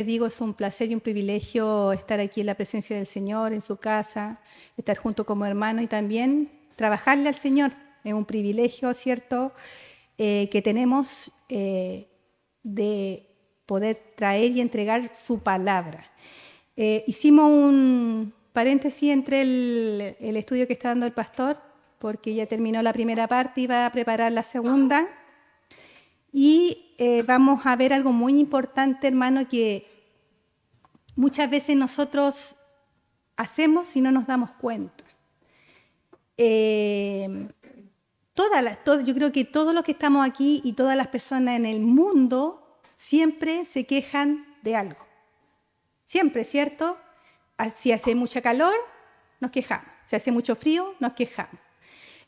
digo, es un placer y un privilegio estar aquí en la presencia del Señor, en su casa, estar junto como hermano y también trabajarle al Señor. Es un privilegio, ¿cierto?, que tenemos de poder traer y entregar su palabra. Hicimos un paréntesis entre el estudio que está dando el pastor, porque ya terminó la primera parte y va a preparar la segunda. Y vamos a ver algo muy importante, hermano, que muchas veces nosotros hacemos y no nos damos cuenta. Yo creo que todos los que estamos aquí y todas las personas en el mundo siempre se quejan de algo. Siempre, ¿cierto? Si hace mucha calor, nos quejamos. Si hace mucho frío, nos quejamos.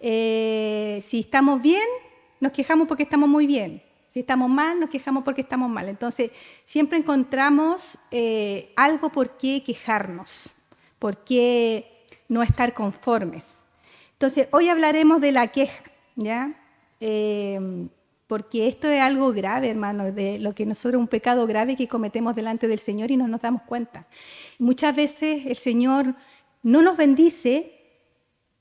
Si estamos bien, nos quejamos porque estamos muy bien. Si estamos mal, nos quejamos porque estamos mal. Entonces, siempre encontramos algo por qué quejarnos, por qué no estar conformes. Entonces, hoy hablaremos de la queja, ¿ya? Porque esto es algo grave, hermano, de lo que nosotros, un pecado grave que cometemos delante del Señor y no nos damos cuenta. Muchas veces el Señor no nos bendice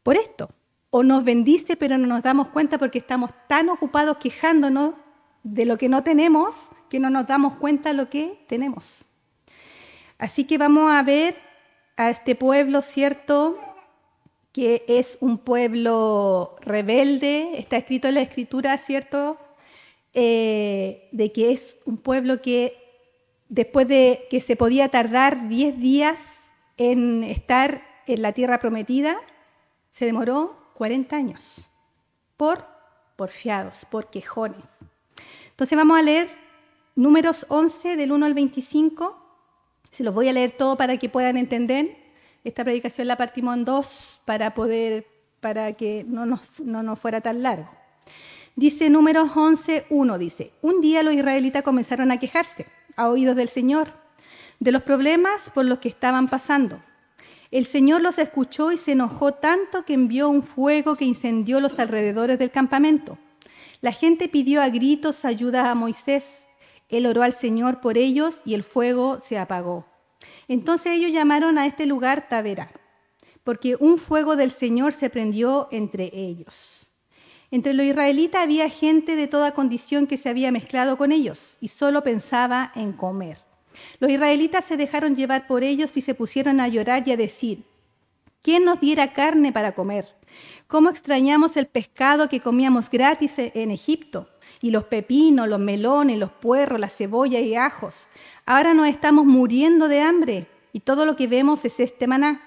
por esto, o nos bendice pero no nos damos cuenta porque estamos tan ocupados quejándonos de lo que no tenemos que no nos damos cuenta de lo que tenemos. Así que vamos a ver a este pueblo, ¿cierto?, que es un pueblo rebelde. Está escrito en la Escritura, ¿cierto?, de que es un pueblo que después de que se podía tardar 10 días en estar en la tierra prometida, se demoró 40 años por porfiados, por quejones. Entonces vamos a leer Números 11 del 1 al 25. Se los voy a leer todo para que puedan entender. Esta predicación la partimos en dos para que no nos fuera tan largo. Dice Números 11, 1, dice: un día los israelitas comenzaron a quejarse a oídos del Señor de los problemas por los que estaban pasando. El Señor los escuchó y se enojó tanto que envió un fuego que incendió los alrededores del campamento. La gente pidió a gritos ayuda a Moisés. Él oró al Señor por ellos y el fuego se apagó. Entonces ellos llamaron a este lugar Taberá, porque un fuego del Señor se prendió entre ellos. Entre los israelitas había gente de toda condición que se había mezclado con ellos y solo pensaba en comer. Los israelitas se dejaron llevar por ellos y se pusieron a llorar y a decir: ¿quién nos diera carne para comer? ¿Cómo extrañamos el pescado que comíamos gratis en Egipto? Y los pepinos, los melones, los puerros, la cebolla y ajos. Ahora nos estamos muriendo de hambre y todo lo que vemos es este maná.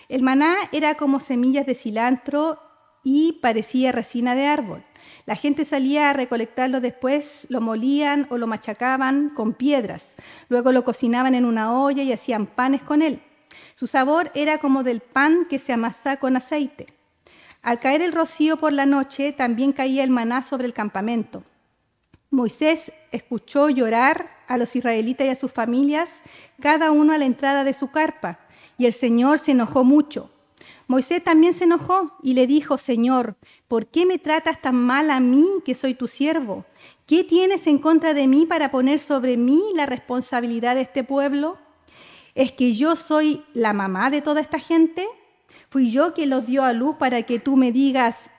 El maná era como semillas de cilantro y parecía resina de árbol. La gente salía a recolectarlo, después lo molían o lo machacaban con piedras. Luego lo cocinaban en una olla y hacían panes con él. Su sabor era como del pan que se amasa con aceite. Al caer el rocío por la noche, también caía el maná sobre el campamento. Moisés escuchó llorar a los israelitas y a sus familias, cada uno a la entrada de su carpa, y el Señor se enojó mucho. Moisés también se enojó y le dijo: Señor, ¿por qué me tratas tan mal a mí, que soy tu siervo? ¿Qué tienes en contra de mí para poner sobre mí la responsabilidad de este pueblo? ¿Es que yo soy la mamá de toda esta gente? ¿Fui yo quien los dio a luz para que tú me digas: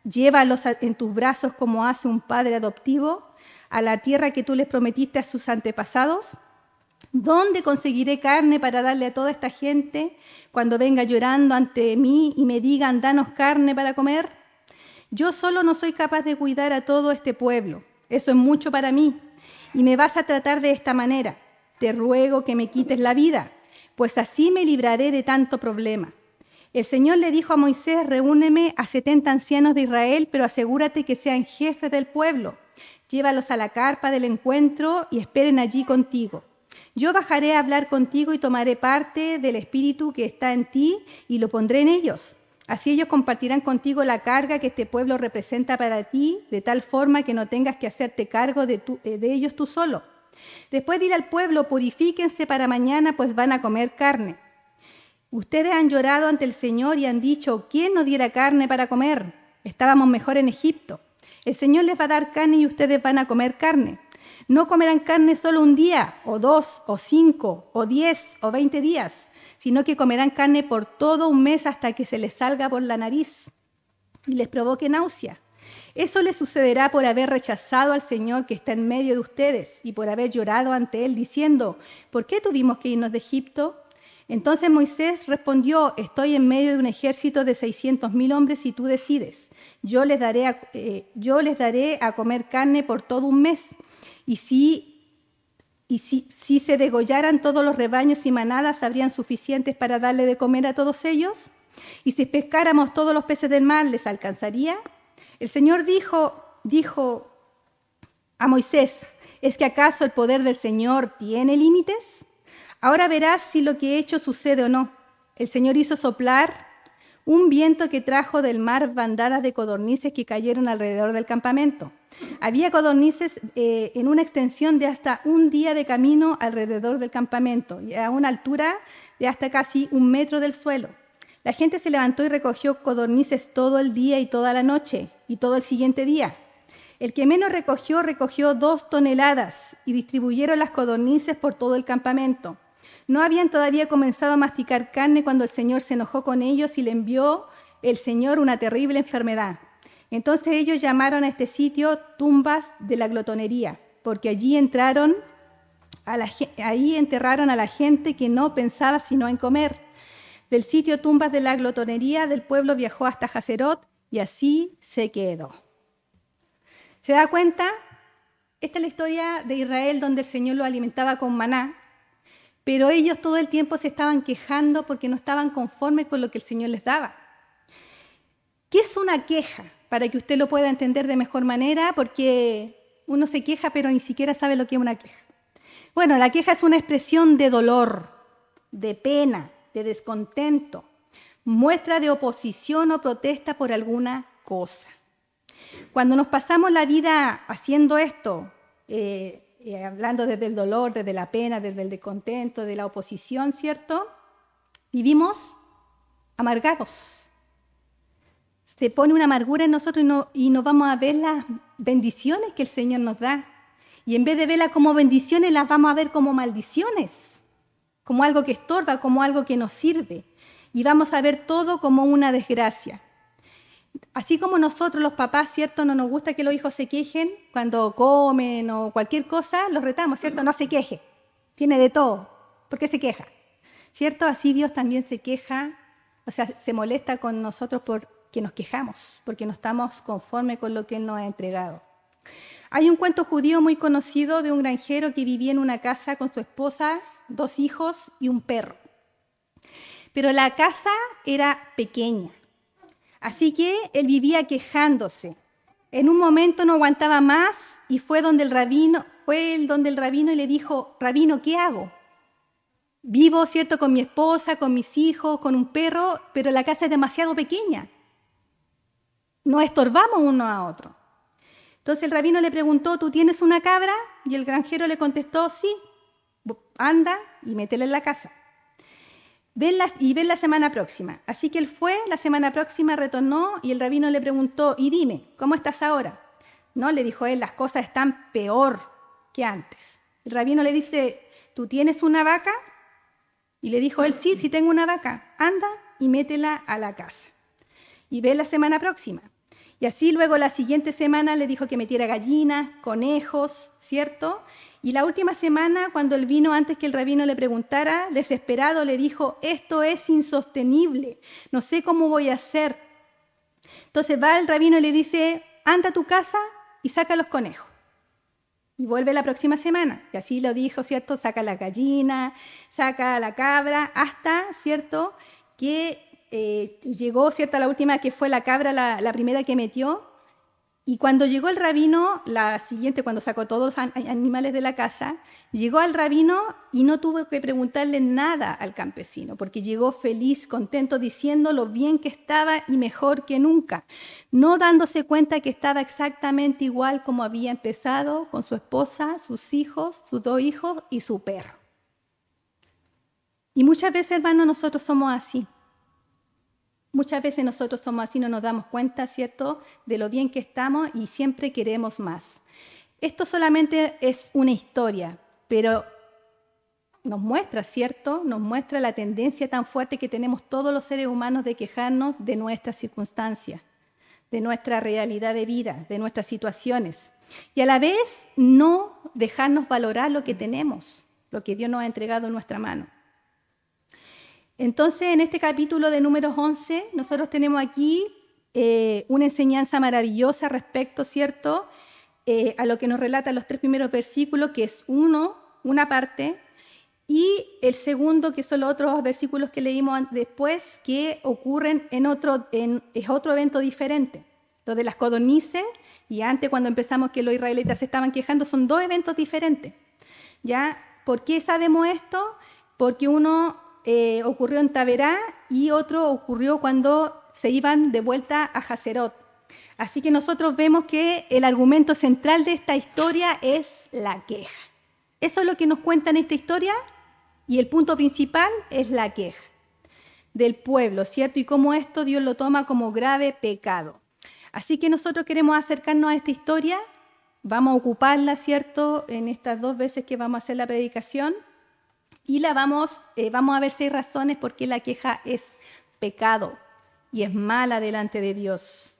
llévalos en tus brazos como hace un padre adoptivo a la tierra que tú les prometiste a sus antepasados? ¿Dónde conseguiré carne para darle a toda esta gente cuando venga llorando ante mí y me digan: danos carne para comer? Yo solo no soy capaz de cuidar a todo este pueblo. Eso es mucho para mí. Y me vas a tratar de esta manera. Te ruego que me quites la vida, pues así me libraré de tanto problema. El Señor le dijo a Moisés: reúneme a 70 ancianos de Israel, pero asegúrate que sean jefes del pueblo. Llévalos a la carpa del encuentro y esperen allí contigo. Yo bajaré a hablar contigo y tomaré parte del espíritu que está en ti y lo pondré en ellos. Así ellos compartirán contigo la carga que este pueblo representa para ti, de tal forma que no tengas que hacerte cargo de ellos tú solo. Después de ir al pueblo, purifíquense para mañana, pues van a comer carne. Ustedes han llorado ante el Señor y han dicho: ¿quién nos diera carne para comer? Estábamos mejor en Egipto. El Señor les va a dar carne y ustedes van a comer carne. No comerán carne solo un día, o 2, o 5, o 10, o 20 días, sino que comerán carne por todo un mes hasta que se les salga por la nariz y les provoque náusea. Eso les sucederá por haber rechazado al Señor que está en medio de ustedes y por haber llorado ante Él diciendo, ¿por qué tuvimos que irnos de Egipto? Entonces Moisés respondió, estoy en medio de un ejército de 600,000 hombres y tú decides. Yo les daré a comer carne por todo un mes. Y si se degollaran todos los rebaños y manadas, ¿habrían suficientes para darle de comer a todos ellos? Y si pescáramos todos los peces del mar, ¿les alcanzaría? El Señor dijo a Moisés, ¿es que acaso el poder del Señor tiene límites? Ahora verás si lo que he hecho sucede o no. El Señor hizo soplar un viento que trajo del mar bandadas de codornices que cayeron alrededor del campamento. Había codornices en una extensión de hasta un día de camino alrededor del campamento y a una altura de hasta casi 1 metro del suelo. La gente se levantó y recogió codornices todo el día y toda la noche y todo el siguiente día. El que menos recogió 2 toneladas y distribuyeron las codornices por todo el campamento. No habían todavía comenzado a masticar carne cuando el Señor se enojó con ellos y le envió el Señor una terrible enfermedad. Entonces ellos llamaron a este sitio tumbas de la glotonería, porque allí enterraron a la gente que no pensaba sino en comer. Del sitio tumbas de la glotonería del pueblo viajó hasta Haserot y así se quedó. ¿Se da cuenta? Esta es la historia de Israel donde el Señor lo alimentaba con maná. Pero ellos todo el tiempo se estaban quejando porque no estaban conformes con lo que el Señor les daba. ¿Qué es una queja? Para que usted lo pueda entender de mejor manera, porque uno se queja pero ni siquiera sabe lo que es una queja. Bueno, la queja es una expresión de dolor, de pena, de descontento, muestra de oposición o protesta por alguna cosa. Cuando nos pasamos la vida haciendo esto, hablando desde el dolor, desde la pena, desde el descontento, de la oposición, ¿cierto? Vivimos amargados. Se pone una amargura en nosotros y no vamos a ver las bendiciones que el Señor nos da. Y en vez de verlas como bendiciones, las vamos a ver como maldiciones, como algo que estorba, como algo que nos sirve. Y vamos a ver todo como una desgracia. Así como nosotros los papás, ¿cierto? No nos gusta que los hijos se quejen cuando comen o cualquier cosa, los retamos, ¿cierto? No se queje, tiene de todo, ¿por qué se queja? ¿Cierto? Así Dios también se queja, o sea, se molesta con nosotros porque nos quejamos, porque no estamos conformes con lo que Él nos ha entregado. Hay un cuento judío muy conocido de un granjero que vivía en una casa con su esposa, 2 hijos y un perro. Pero la casa era pequeña. Así que él vivía quejándose. En un momento no aguantaba más y fue donde el rabino y le dijo, rabino, ¿qué hago? Vivo, ¿cierto?, con mi esposa, con mis hijos, con un perro, pero la casa es demasiado pequeña. Nos estorbamos uno a otro. Entonces el rabino le preguntó, ¿tú tienes una cabra? Y el granjero le contestó, sí, anda y métela en la casa. Ven la semana próxima. Así que él fue, la semana próxima retornó y el rabino le preguntó, y dime, ¿cómo estás ahora? No, le dijo él, las cosas están peor que antes. El rabino le dice, ¿tú tienes una vaca? Y le dijo él, sí, sí tengo una vaca. Anda y métela a la casa. Y ven la semana próxima. Y así luego la siguiente semana le dijo que metiera gallinas, conejos, ¿cierto? Y la última semana, cuando él vino antes que el rabino le preguntara, desesperado le dijo, esto es insostenible, no sé cómo voy a hacer. Entonces va el rabino y le dice, anda a tu casa y saca los conejos. Y vuelve la próxima semana. Y así lo dijo, ¿cierto? Saca la gallina, saca la cabra, hasta, ¿cierto?, que llegó, ¿cierto?, la última que fue la cabra, la primera que metió. Y cuando llegó el rabino, la siguiente, cuando sacó todos los animales de la casa, llegó al rabino y no tuvo que preguntarle nada al campesino, porque llegó feliz, contento, diciendo lo bien que estaba y mejor que nunca, no dándose cuenta que estaba exactamente igual como había empezado con su esposa, sus hijos, sus 2 hijos y su perro. Y muchas veces, hermanos, nosotros somos así. Muchas veces nosotros somos así, no nos damos cuenta, ¿cierto?, de lo bien que estamos y siempre queremos más. Esto solamente es una historia, pero nos muestra, ¿cierto? Nos muestra la tendencia tan fuerte que tenemos todos los seres humanos de quejarnos de nuestras circunstancias, de nuestra realidad de vida, de nuestras situaciones. Y a la vez no dejarnos valorar lo que tenemos, lo que Dios nos ha entregado en nuestra mano. Entonces, en este capítulo de Números 11, nosotros tenemos aquí una enseñanza maravillosa respecto, ¿cierto?, a lo que nos relatan los 3 primeros versículos, que es una parte, y el segundo, que son los otros versículos que leímos después, que ocurren es otro evento diferente. Lo de las codornices, y antes cuando empezamos que los israelitas se estaban quejando, son 2 eventos diferentes. ¿Ya? ¿Por qué sabemos esto? Porque uno ocurrió en Taberá y otro ocurrió cuando se iban de vuelta a Haserot. Así que nosotros vemos que el argumento central de esta historia es la queja. Eso es lo que nos cuenta en esta historia y el punto principal es la queja del pueblo, ¿cierto? Y cómo esto Dios lo toma como grave pecado. Así que nosotros queremos acercarnos a esta historia, vamos a ocuparla, ¿cierto?, en estas 2 veces que vamos a hacer la predicación y vamos a ver 6 razones por qué la queja es pecado y es mala delante de Dios.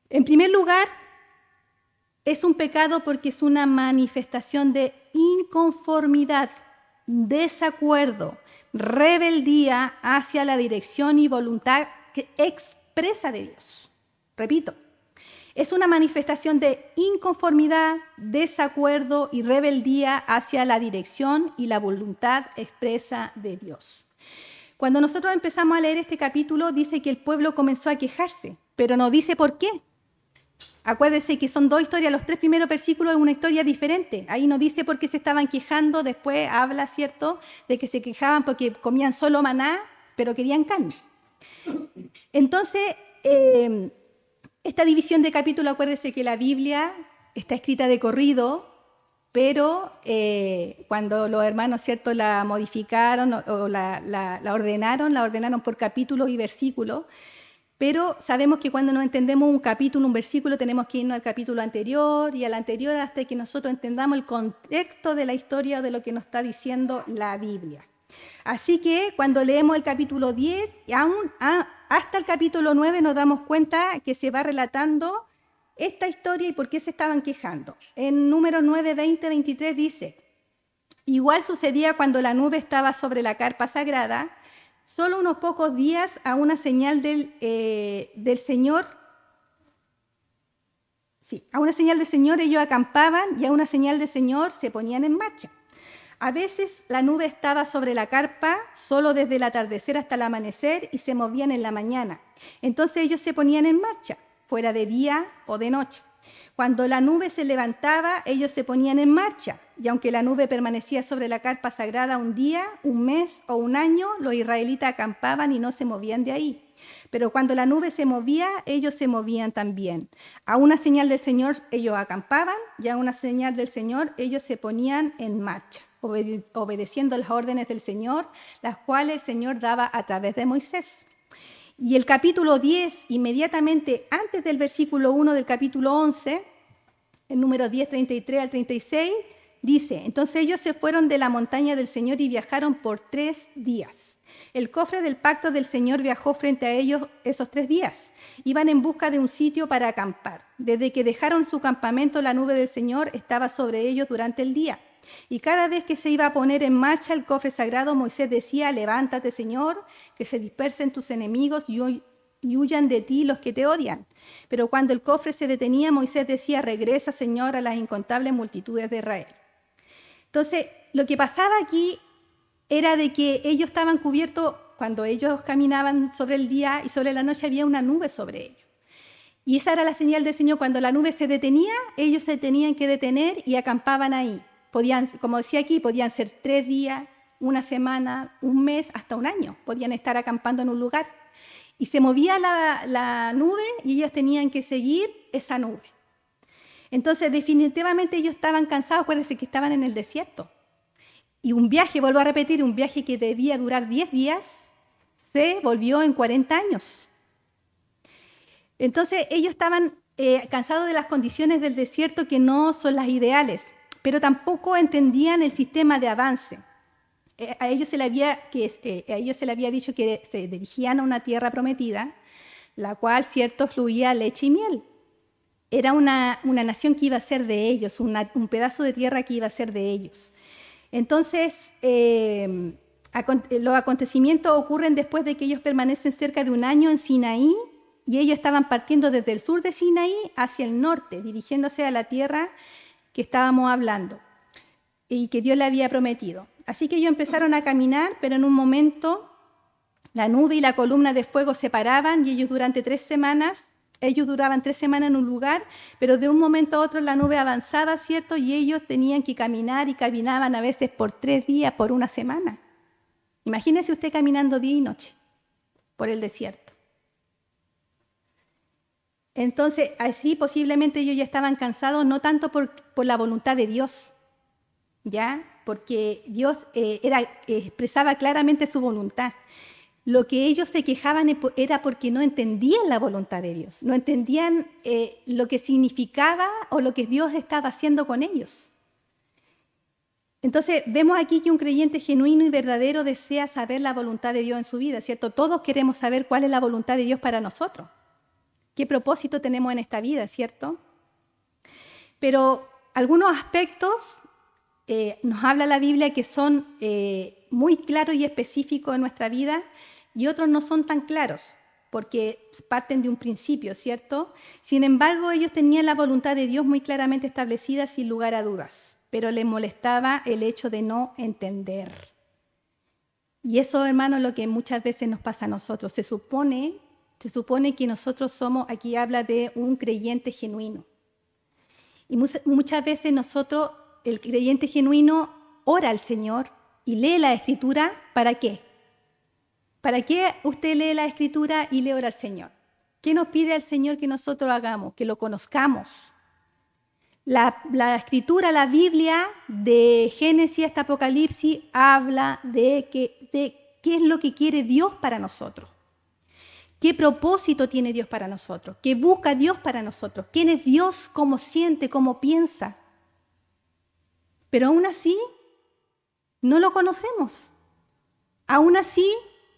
En primer lugar, es un pecado porque es una manifestación de inconformidad, desacuerdo, rebeldía hacia la dirección y voluntad expresa de Dios. Repito, es una manifestación de inconformidad, desacuerdo y rebeldía hacia la dirección y la voluntad expresa de Dios. Cuando nosotros empezamos a leer este capítulo, dice que el pueblo comenzó a quejarse, pero no dice por qué. Acuérdense que son 2 historias, los 3 primeros versículos es una historia diferente. Ahí no dice por qué se estaban quejando, después habla, ¿cierto?, de que se quejaban porque comían solo maná, pero querían carne. Entonces, esta división de capítulos, acuérdense que la Biblia está escrita de corrido, pero cuando los hermanos, ¿cierto?, la modificaron o la ordenaron por capítulos y versículos. Pero sabemos que cuando no entendemos un capítulo, un versículo, tenemos que irnos al capítulo anterior y al anterior hasta que nosotros entendamos el contexto de la historia o de lo que nos está diciendo la Biblia. Así que cuando leemos el capítulo 10, hasta el capítulo 9 nos damos cuenta que se va relatando esta historia y por qué se estaban quejando. En Números 9, 20, 23 dice: igual sucedía cuando la nube estaba sobre la carpa sagrada. Solo unos pocos días a una señal del Señor, a una señal del Señor ellos acampaban y a una señal del Señor se ponían en marcha. A veces la nube estaba sobre la carpa solo desde el atardecer hasta el amanecer y se movían en la mañana. Entonces ellos se ponían en marcha, fuera de día o de noche. Cuando la nube se levantaba, ellos se ponían en marcha, y aunque la nube permanecía sobre la carpa sagrada un día, un mes o un año, los israelitas acampaban y no se movían de ahí. Pero cuando la nube se movía, ellos se movían también. A una señal del Señor ellos acampaban, y a una señal del Señor ellos se ponían en marcha, obedeciendo las órdenes del Señor, las cuales el Señor daba a través de Moisés. Y el capítulo 10, inmediatamente antes del versículo 1 del capítulo 11, el número 10, 33 al 36, dice: entonces ellos se fueron de la montaña del Señor y viajaron por 3 días. El cofre del pacto del Señor viajó frente a ellos esos 3 días. Iban en busca de un sitio para acampar. Desde que dejaron su campamento, la nube del Señor estaba sobre ellos durante el día. Y cada vez que se iba a poner en marcha el cofre sagrado, Moisés decía: levántate, Señor, que se dispersen tus enemigos y huyan de ti los que te odian. Pero cuando el cofre se detenía, Moisés decía: regresa, Señor, a las incontables multitudes de Israel. Entonces, lo que pasaba aquí era de que ellos estaban cubiertos, cuando ellos caminaban sobre el día y sobre la noche había una nube sobre ellos. Y esa era la señal del Señor. Cuando la nube se detenía, ellos se tenían que detener y acampaban ahí. Podían, como decía aquí, podían ser 3 días, una semana, un mes, hasta un año. Podían estar acampando en un lugar. Y se movía la nube y ellos tenían que seguir esa nube. Entonces, definitivamente ellos estaban cansados. Acuérdense que estaban en el desierto. Y un viaje, vuelvo a repetir, un viaje que debía durar 10 días, se volvió en 40 años. Entonces, ellos estaban cansados de las condiciones del desierto que no son las ideales, pero tampoco entendían el sistema de avance. A ellos se le había dicho que se dirigían a una tierra prometida, la cual, cierto, fluía leche y miel. Era una nación que iba a ser de ellos, un pedazo de tierra que iba a ser de ellos. Entonces, los acontecimientos ocurren después de que ellos permanecen cerca de un año en Sinaí, y ellos estaban partiendo desde el sur de Sinaí hacia el norte, dirigiéndose a la tierra que estábamos hablando y que Dios le había prometido. Así que ellos empezaron a caminar, pero en un momento la nube y la columna de fuego se paraban y ellos duraban 3 semanas en un lugar, pero de un momento a otro la nube avanzaba, ¿cierto? Y ellos tenían que caminar y caminaban a veces por 3 días, por una semana. Imagínese usted caminando día y noche por el desierto. Entonces, así posiblemente ellos ya estaban cansados, no tanto por la voluntad de Dios, ¿ya? Porque Dios expresaba claramente su voluntad. Lo que ellos se quejaban era porque no entendían la voluntad de Dios, no entendían lo que significaba o lo que Dios estaba haciendo con ellos. Entonces, vemos aquí que un creyente genuino y verdadero desea saber la voluntad de Dios en su vida, ¿cierto? Todos queremos saber cuál es la voluntad de Dios para nosotros. ¿Qué propósito tenemos en esta vida, cierto? Pero algunos aspectos nos habla la Biblia que son muy claros y específicos en nuestra vida y otros no son tan claros porque parten de un principio, ¿cierto? Sin embargo, ellos tenían la voluntad de Dios muy claramente establecida sin lugar a dudas, pero les molestaba el hecho de no entender. Y eso, hermano, es lo que muchas veces nos pasa a nosotros. Se supone que nosotros somos, aquí habla de un creyente genuino. Y muchas veces nosotros, el creyente genuino, ora al Señor y lee la Escritura. ¿Para qué? ¿Para qué usted lee la Escritura y le ora al Señor? ¿Qué nos pide al Señor que nosotros hagamos? Que lo conozcamos. La Escritura, la Biblia, de Génesis hasta Apocalipsis, habla de qué es lo que quiere Dios para nosotros. ¿Qué propósito tiene Dios para nosotros? ¿Qué busca Dios para nosotros? ¿Quién es Dios? ¿Cómo siente? ¿Cómo piensa? Pero aún así, no lo conocemos. Aún así,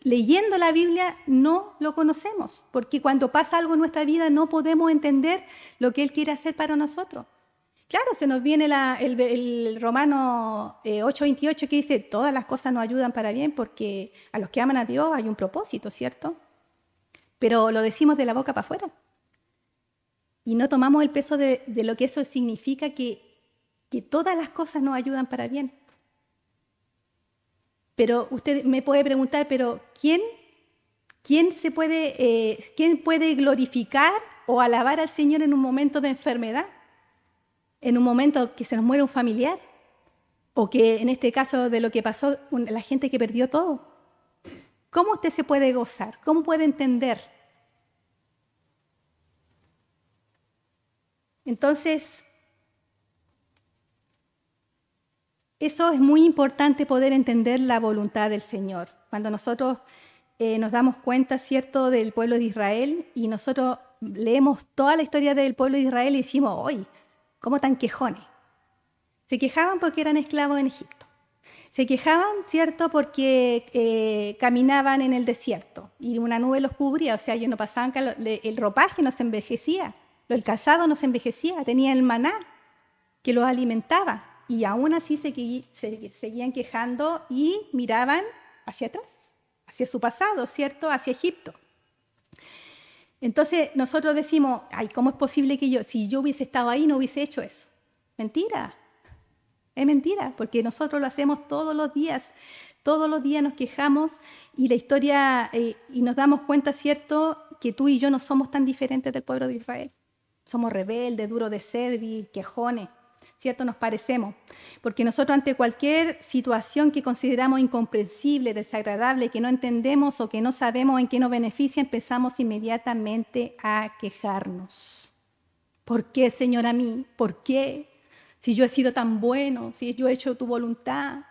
leyendo la Biblia, no lo conocemos. Porque cuando pasa algo en nuestra vida, no podemos entender lo que Él quiere hacer para nosotros. Claro, se nos viene el Romano 8:28 que dice, todas las cosas nos ayudan para bien porque a los que aman a Dios hay un propósito, ¿cierto? Pero lo decimos de la boca para afuera. Y no tomamos el peso de lo que eso significa, que todas las cosas nos ayudan para bien. Pero usted me puede preguntar, ¿pero quién puede glorificar o alabar al Señor en un momento de enfermedad? En un momento que se nos muere un familiar. O que en este caso de lo que pasó, la gente que perdió todo. ¿Cómo usted se puede gozar? ¿Cómo puede entender? Entonces, eso es muy importante, poder entender la voluntad del Señor. Cuando nosotros nos damos cuenta, ¿cierto?, del pueblo de Israel y nosotros leemos toda la historia del pueblo de Israel y decimos, ¡ay, cómo tan quejones! Se quejaban porque eran esclavos en Egipto. Se quejaban, ¿cierto?, porque caminaban en el desierto y una nube los cubría, o sea, ellos no pasaban, el ropaje no se envejecía, el calzado no se envejecía, tenían el maná que los alimentaba y aún así seguían quejando y miraban hacia atrás, hacia su pasado, ¿cierto?, hacia Egipto. Entonces nosotros decimos, ay, ¿cómo es posible que si yo hubiese estado ahí no hubiese hecho eso? Mentira. Es mentira, porque nosotros lo hacemos todos los días nos quejamos y la historia, y nos damos cuenta, ¿cierto?, que tú y yo no somos tan diferentes del pueblo de Israel. Somos rebeldes, duros de servir, quejones, ¿cierto? Nos parecemos, porque nosotros ante cualquier situación que consideramos incomprensible, desagradable, que no entendemos o que no sabemos en qué nos beneficia, empezamos inmediatamente a quejarnos. ¿Por qué, Señor, a mí? ¿Por qué? Si yo he sido tan bueno, si yo he hecho tu voluntad.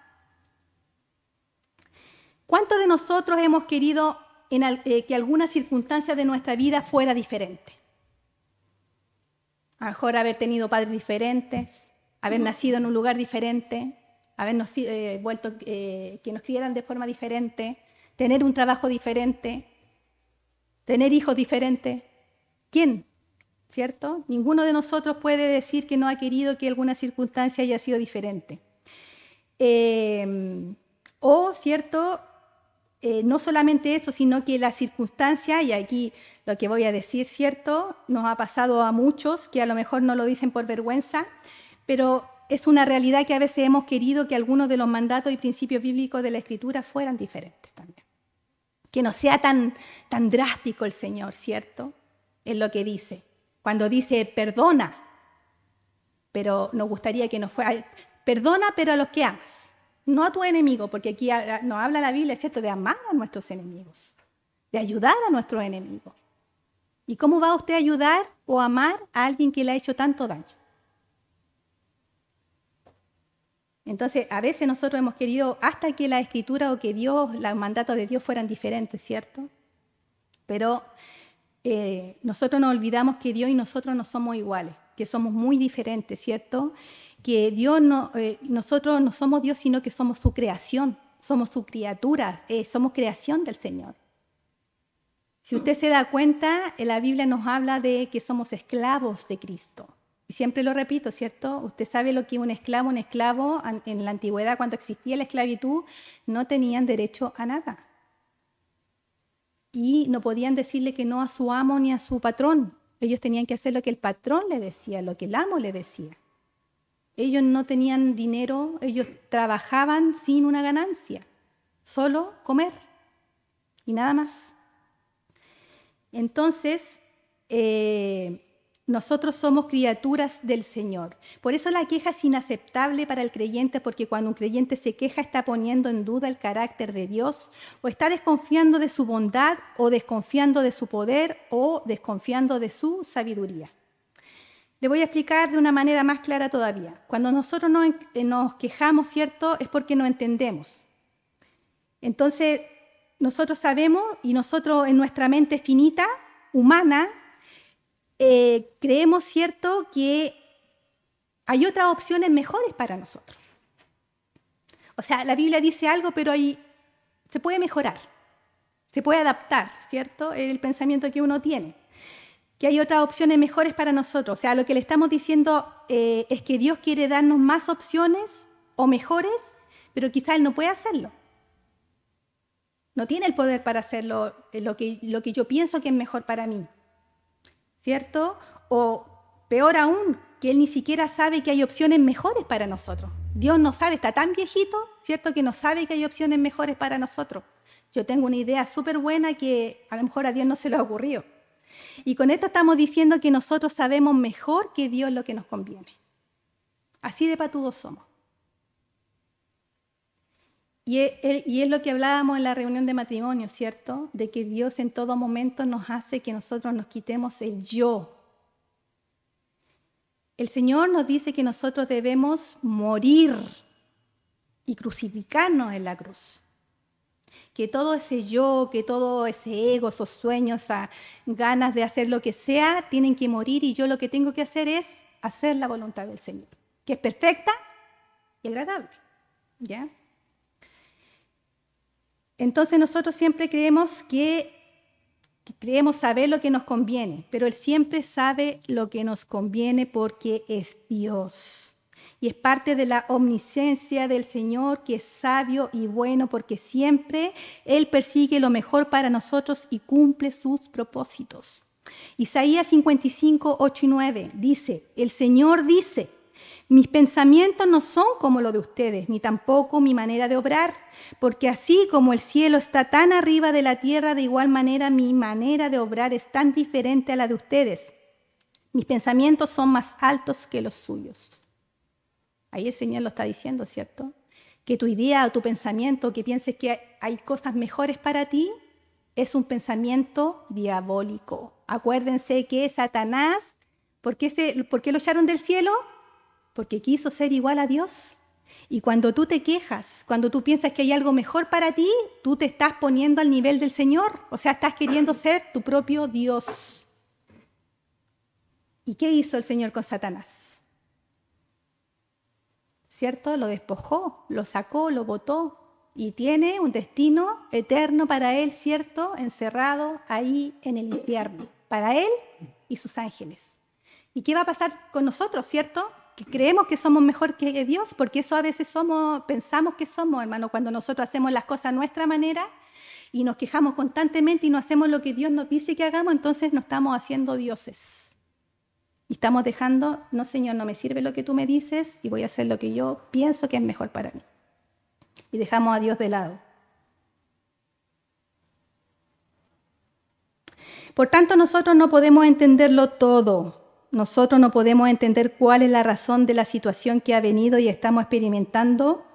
¿Cuántos de nosotros hemos querido que alguna circunstancia de nuestra vida fuera diferente? A lo mejor haber tenido padres diferentes, haber nacido en un lugar diferente, habernos vuelto que nos criaran de forma diferente, tener un trabajo diferente, tener hijos diferentes. ¿Quién? ¿Cierto? Ninguno de nosotros puede decir que no ha querido que alguna circunstancia haya sido diferente. ¿Cierto? No solamente eso, sino que la circunstancia, y aquí lo que voy a decir, ¿cierto? Nos ha pasado a muchos que a lo mejor no lo dicen por vergüenza, pero es una realidad que a veces hemos querido que algunos de los mandatos y principios bíblicos de la Escritura fueran diferentes también. Que no sea tan drástico el Señor, ¿cierto? En lo que dice. Cuando dice perdona, pero nos gustaría que no fuera, perdona pero a los que amas, no a tu enemigo, porque aquí nos habla la Biblia, ¿cierto?, de amar a nuestros enemigos, de ayudar a nuestros enemigos. ¿Y cómo va usted a ayudar o amar a alguien que le ha hecho tanto daño? Entonces, a veces nosotros hemos querido hasta que la Escritura o que Dios, los mandatos de Dios fueran diferentes, ¿cierto? Pero nosotros nos olvidamos que Dios y nosotros no somos iguales, que somos muy diferentes, ¿cierto? Que nosotros no somos Dios, sino que somos su creación, somos su criatura, somos creación del Señor. Si usted se da cuenta, la Biblia nos habla de que somos esclavos de Cristo. Y siempre lo repito, ¿cierto? Usted sabe lo que es un esclavo en la antigüedad, cuando existía la esclavitud, no tenían derecho a nada. Y no podían decirle que no a su amo ni a su patrón. Ellos tenían que hacer lo que el patrón le decía, lo que el amo le decía. Ellos no tenían dinero, ellos trabajaban sin una ganancia, solo comer y nada más. Entonces, nosotros somos criaturas del Señor. Por eso la queja es inaceptable para el creyente, porque cuando un creyente se queja está poniendo en duda el carácter de Dios, o está desconfiando de su bondad, o desconfiando de su poder, o desconfiando de su sabiduría. Le voy a explicar de una manera más clara todavía. Cuando nosotros nos quejamos, ¿cierto?, es porque no entendemos. Entonces, nosotros sabemos, y nosotros en nuestra mente finita, humana, creemos, ¿cierto?, que hay otras opciones mejores para nosotros. O sea, la Biblia dice algo, pero ahí se puede mejorar, se puede adaptar, ¿cierto?, el pensamiento que uno tiene. Que hay otras opciones mejores para nosotros. O sea, lo que le estamos diciendo es que Dios quiere darnos más opciones o mejores, pero quizás Él no puede hacerlo. No tiene el poder para hacerlo lo que yo pienso que es mejor para mí, ¿cierto? O peor aún, que Él ni siquiera sabe que hay opciones mejores para nosotros. Dios no sabe, está tan viejito, ¿cierto?, que no sabe que hay opciones mejores para nosotros. Yo tengo una idea súper buena que a lo mejor a Dios no se le ha ocurrido. Y con esto estamos diciendo que nosotros sabemos mejor que Dios lo que nos conviene. Así de patudos somos. Y es lo que hablábamos en la reunión de matrimonio, ¿cierto? De que Dios en todo momento nos hace que nosotros nos quitemos el yo. El Señor nos dice que nosotros debemos morir y crucificarnos en la cruz. Que todo ese yo, que todo ese ego, esos sueños, esas ganas de hacer lo que sea, tienen que morir, y yo lo que tengo que hacer es hacer la voluntad del Señor, que es perfecta y agradable, ¿ya? Entonces nosotros siempre creemos saber lo que nos conviene, pero Él siempre sabe lo que nos conviene porque es Dios. Y es parte de la omnisciencia del Señor, que es sabio y bueno, porque siempre Él persigue lo mejor para nosotros y cumple sus propósitos. Isaías 55, 8 y 9 dice, el Señor dice, mis pensamientos no son como los de ustedes, ni tampoco mi manera de obrar, porque así como el cielo está tan arriba de la tierra, de igual manera mi manera de obrar es tan diferente a la de ustedes. Mis pensamientos son más altos que los suyos. Ahí el Señor lo está diciendo, ¿cierto? Que tu idea o tu pensamiento, que pienses que hay cosas mejores para ti, es un pensamiento diabólico. Acuérdense que Satanás, ¿por qué lo echaron del cielo? Porque quiso ser igual a Dios. Y cuando tú te quejas, cuando tú piensas que hay algo mejor para ti, tú te estás poniendo al nivel del Señor. O sea, estás queriendo ser tu propio Dios. ¿Y qué hizo el Señor con Satanás? ¿Cierto? Lo despojó, lo sacó, lo botó y tiene un destino eterno para él, ¿cierto? Encerrado ahí en el infierno, para él y sus ángeles. ¿Y qué va a pasar con nosotros, cierto? Que creemos que somos mejor que Dios, porque eso a veces pensamos que somos, hermano, cuando nosotros hacemos las cosas a nuestra manera y nos quejamos constantemente y no hacemos lo que Dios nos dice que hagamos, entonces nos estamos haciendo dioses. Y estamos dejando, no, Señor, no me sirve lo que tú me dices y voy a hacer lo que yo pienso que es mejor para mí. Y dejamos a Dios de lado. Por tanto, nosotros no podemos entenderlo todo. Nosotros no podemos entender cuál es la razón de la situación que ha venido y estamos experimentando,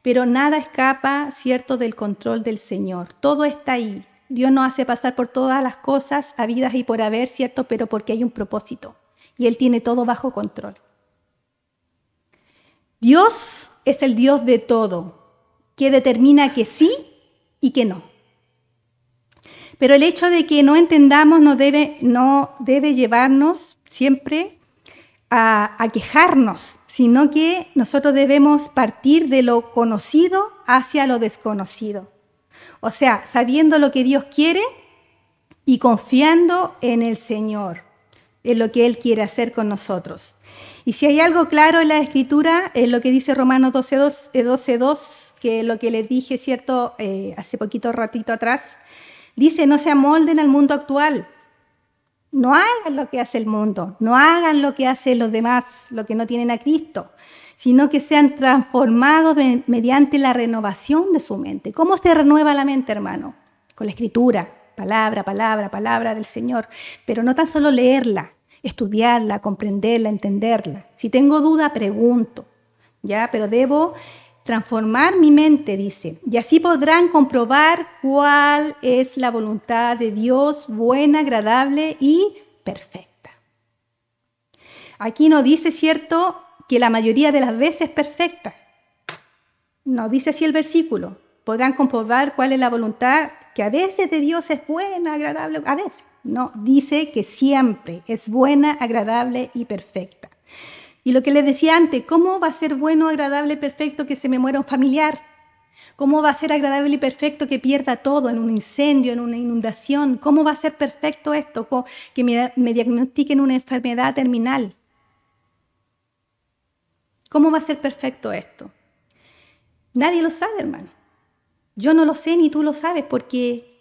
pero nada escapa, ¿cierto?, del control del Señor. Todo está ahí. Dios nos hace pasar por todas las cosas habidas y por haber, ¿cierto?, pero porque hay un propósito. Y Él tiene todo bajo control. Dios es el Dios de todo, que determina que sí y que no. Pero el hecho de que no entendamos no debe llevarnos siempre a quejarnos, sino que nosotros debemos partir de lo conocido hacia lo desconocido. O sea, sabiendo lo que Dios quiere y confiando en el Señor, en lo que Él quiere hacer con nosotros. Y si hay algo claro en la Escritura, es lo que dice Romanos 12:2, que es lo que les dije, ¿cierto?, hace poquito ratito atrás. Dice, no se amolden al mundo actual. No hagan lo que hace el mundo, no hagan lo que hacen los demás, lo que no tienen a Cristo, sino que sean transformados mediante la renovación de su mente. ¿Cómo se renueva la mente, hermano? Con la Escritura. Palabra del Señor, pero no tan solo leerla, estudiarla, comprenderla, entenderla. Si tengo duda, pregunto, ¿ya? Pero debo transformar mi mente, dice, y así podrán comprobar cuál es la voluntad de Dios, buena, agradable y perfecta. Aquí no dice, ¿cierto?, que la mayoría de las veces es perfecta. No dice así el versículo. Podrán comprobar cuál es la voluntad, que a veces de Dios es buena, agradable, a veces. No, dice que siempre es buena, agradable y perfecta. Y lo que les decía antes, ¿cómo va a ser bueno, agradable y perfecto que se me muera un familiar? ¿Cómo va a ser agradable y perfecto que pierda todo en un incendio, en una inundación? ¿Cómo va a ser perfecto esto? Que me diagnostiquen una enfermedad terminal. ¿Cómo va a ser perfecto esto? Nadie lo sabe, hermano. Yo no lo sé ni tú lo sabes, porque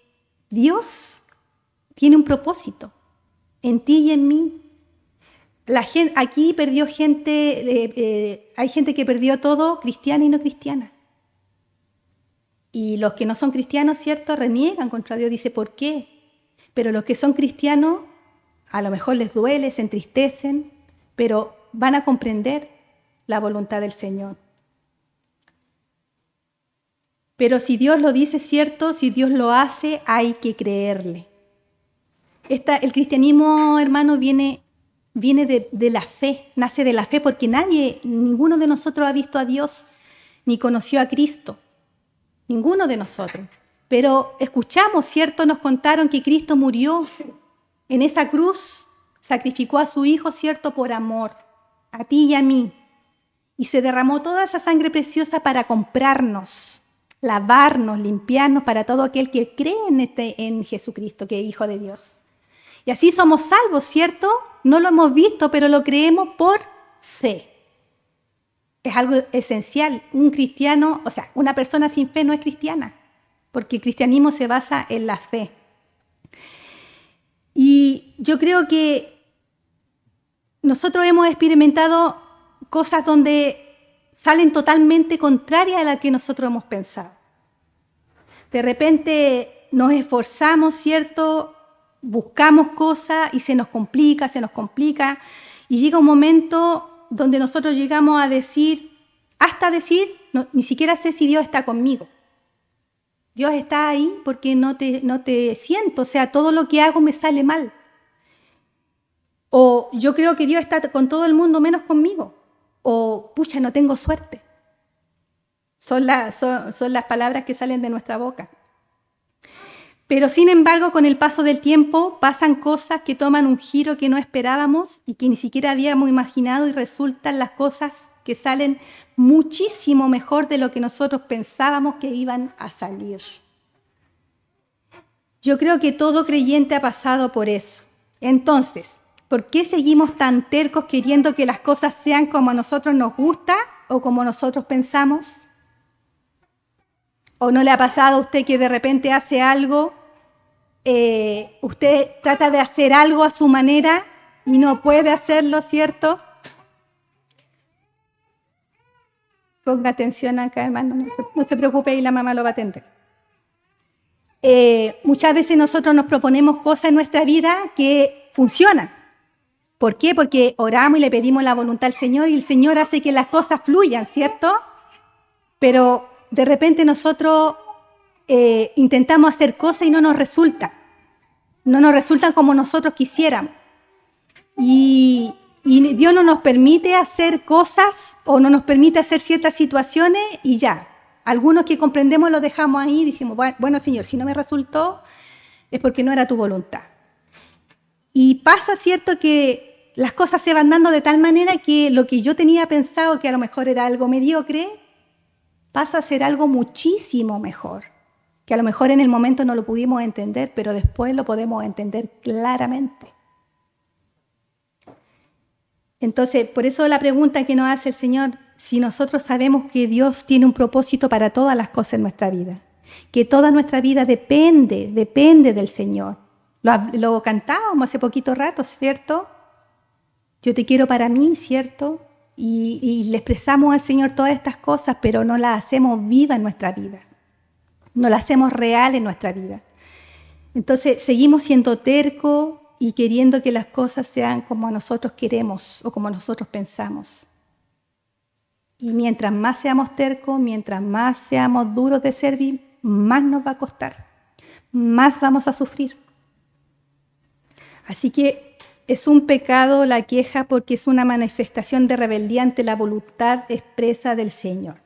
Dios tiene un propósito en ti y en mí. Aquí perdió gente, hay gente que perdió todo, cristiana y no cristiana. Y los que no son cristianos, ¿cierto?, reniegan contra Dios. Dice, ¿por qué? Pero los que son cristianos, a lo mejor les duele, se entristecen, pero van a comprender la voluntad del Señor. Pero si Dios lo dice, ¿cierto?, si Dios lo hace, hay que creerle. El cristianismo, hermano, viene de la fe, nace de la fe, porque ninguno de nosotros ha visto a Dios ni conoció a Cristo. Ninguno de nosotros. Pero escuchamos, ¿cierto? Nos contaron que Cristo murió en esa cruz, sacrificó a su Hijo, ¿cierto?, por amor, a ti y a mí. Y se derramó toda esa sangre preciosa para comprarnos, lavarnos, limpiarnos, para todo aquel que cree en Jesucristo, que es Hijo de Dios. Y así somos salvos, ¿cierto? No lo hemos visto, pero lo creemos por fe. Es algo esencial. Un cristiano, o sea, una persona sin fe no es cristiana, porque el cristianismo se basa en la fe. Y yo creo que nosotros hemos experimentado cosas donde salen totalmente contrarias a las que nosotros hemos pensado. De repente nos esforzamos, ¿cierto?, buscamos cosas y se nos complica, y llega un momento donde nosotros llegamos a decir, no, ni siquiera sé si Dios está conmigo. Dios está ahí porque no te siento, o sea, todo lo que hago me sale mal. O yo creo que Dios está con todo el mundo menos conmigo. O, pucha, no tengo suerte. Son las palabras que salen de nuestra boca. Pero sin embargo, con el paso del tiempo pasan cosas que toman un giro que no esperábamos y que ni siquiera habíamos imaginado y resultan las cosas que salen muchísimo mejor de lo que nosotros pensábamos que iban a salir. Yo creo que todo creyente ha pasado por eso. Entonces, ¿por qué seguimos tan tercos queriendo que las cosas sean como a nosotros nos gusta o como nosotros pensamos? ¿O no le ha pasado a usted que de repente hace algo, usted trata de hacer algo a su manera y no puede hacerlo, ¿cierto? Ponga atención acá, hermano, no se preocupe y la mamá lo va a atender. Muchas veces nosotros nos proponemos cosas en nuestra vida que funcionan. ¿Por qué? Porque oramos y le pedimos la voluntad al Señor y el Señor hace que las cosas fluyan, ¿cierto? Pero de repente nosotros intentamos hacer cosas y no nos resultan. No nos resultan como nosotros quisiéramos. Y Dios no nos permite hacer cosas o no nos permite hacer ciertas situaciones y ya. Algunos que comprendemos lo dejamos ahí y dijimos, bueno, Señor, si no me resultó es porque no era tu voluntad. Y pasa, ¿cierto?, que las cosas se van dando de tal manera que lo que yo tenía pensado que a lo mejor era algo mediocre, pasa a ser algo muchísimo mejor, que a lo mejor en el momento no lo pudimos entender, pero después lo podemos entender claramente. Entonces, por eso la pregunta que nos hace el Señor, si nosotros sabemos que Dios tiene un propósito para todas las cosas en nuestra vida, que toda nuestra vida depende del Señor. Lo cantábamos hace poquito rato, ¿cierto? Yo te quiero para mí, ¿cierto? Y le expresamos al Señor todas estas cosas, pero no las hacemos viva en nuestra vida. No las hacemos real en nuestra vida. Entonces, seguimos siendo tercos y queriendo que las cosas sean como nosotros queremos o como nosotros pensamos. Y mientras más seamos tercos, mientras más seamos duros de servir, más nos va a costar, más vamos a sufrir. Así que es un pecado la queja porque es una manifestación de rebeldía ante la voluntad expresa del Señor.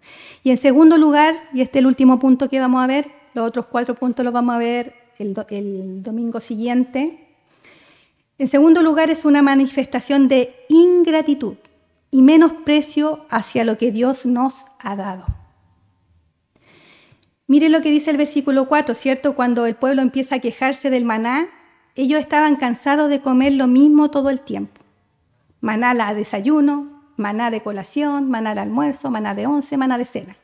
Y en segundo lugar, y este es el último punto que vamos a ver, los otros 4 puntos los vamos a ver el domingo siguiente. En segundo lugar, es una manifestación de ingratitud y menosprecio hacia lo que Dios nos ha dado. Mire lo que dice el versículo 4, ¿cierto? Cuando el pueblo empieza a quejarse del maná, ellos estaban cansados de comer lo mismo todo el tiempo. Maná al desayuno, maná de colación, maná al almuerzo, maná de once, maná de cena.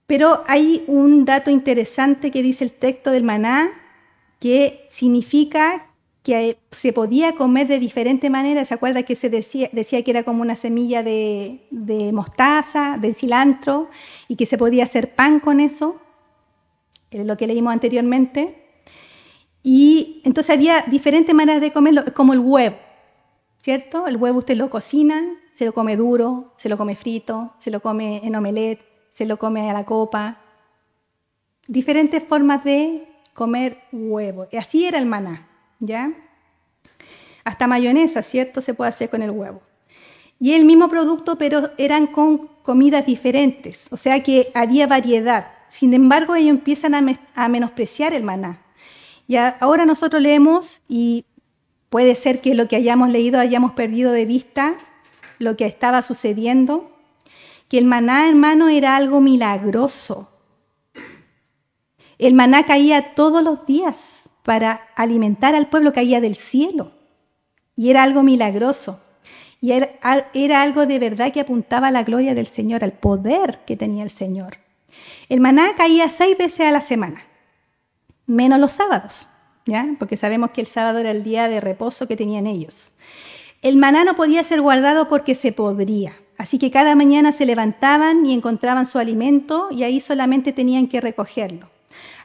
Pero hay un dato interesante que dice el texto del maná, que significa que se podía comer de diferente manera. ¿Se acuerda que se decía que era como una semilla de mostaza, de cilantro, y que se podía hacer pan con eso? Es lo que leímos anteriormente. Y entonces había diferentes maneras de comerlo, como el huevo, ¿cierto? El huevo usted lo cocina, se lo come duro, se lo come frito, se lo come en omelette, se lo come a la copa. Diferentes formas de comer huevo. Y así era el maná, ¿ya? Hasta mayonesa, ¿cierto? Se puede hacer con el huevo. Y el mismo producto, pero eran con comidas diferentes, o sea que había variedad. Sin embargo, ellos empiezan a menospreciar el maná. Y ahora nosotros leemos, y puede ser que lo que hayamos leído hayamos perdido de vista lo que estaba sucediendo, que el maná, hermano, era algo milagroso. El maná caía todos los días para alimentar al pueblo, caía del cielo. Y era algo milagroso. Y era algo de verdad que apuntaba a la gloria del Señor, al poder que tenía el Señor. El maná caía 6 veces a la semana, menos los sábados, ¿ya? Porque sabemos que el sábado era el día de reposo que tenían ellos. El maná no podía ser guardado porque se podría. Así que cada mañana se levantaban y encontraban su alimento y ahí solamente tenían que recogerlo.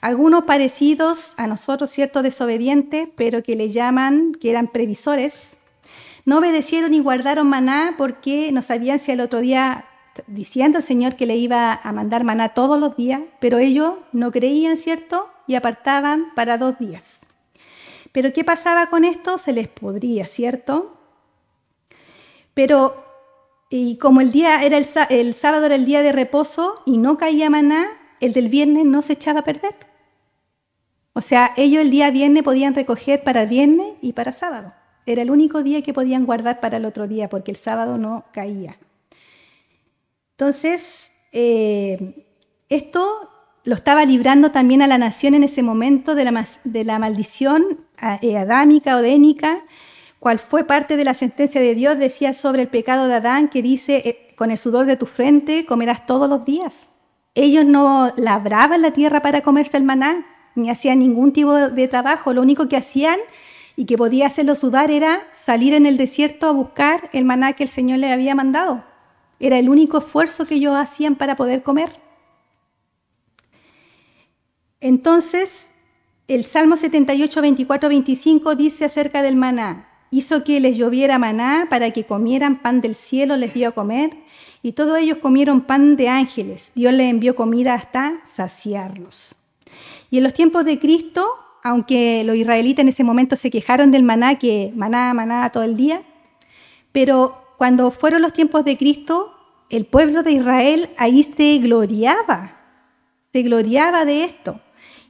Algunos parecidos a nosotros, cierto, desobedientes, pero que le llaman, que eran previsores, no obedecieron y guardaron maná porque no sabían si al otro día, diciendo el Señor que le iba a mandar maná todos los días, pero ellos no creían, cierto, y apartaban para 2 días. Pero ¿qué pasaba con esto? Se les podría, ¿cierto? Pero, y como el sábado era el día de reposo y no caía maná, el del viernes no se echaba a perder. O sea, ellos el día viernes podían recoger para viernes y para sábado. Era el único día que podían guardar para el otro día, porque el sábado no caía. Entonces, esto lo estaba librando también a la nación en ese momento de la maldición adámica o dénica, cual fue parte de la sentencia de Dios, decía sobre el pecado de Adán, que dice, con el sudor de tu frente comerás todos los días. Ellos no labraban la tierra para comerse el maná, ni hacían ningún tipo de trabajo. Lo único que hacían y que podía hacerlo sudar era salir en el desierto a buscar el maná que el Señor les había mandado. Era el único esfuerzo que ellos hacían para poder comer. Entonces, el Salmo 78, 24, 25 dice acerca del maná: hizo que les lloviera maná para que comieran pan del cielo, les dio a comer, y todos ellos comieron pan de ángeles. Dios les envió comida hasta saciarlos. Y en los tiempos de Cristo, aunque los israelitas en ese momento se quejaron del maná, que maná todo el día, pero cuando fueron los tiempos de Cristo, el pueblo de Israel ahí se gloriaba de esto.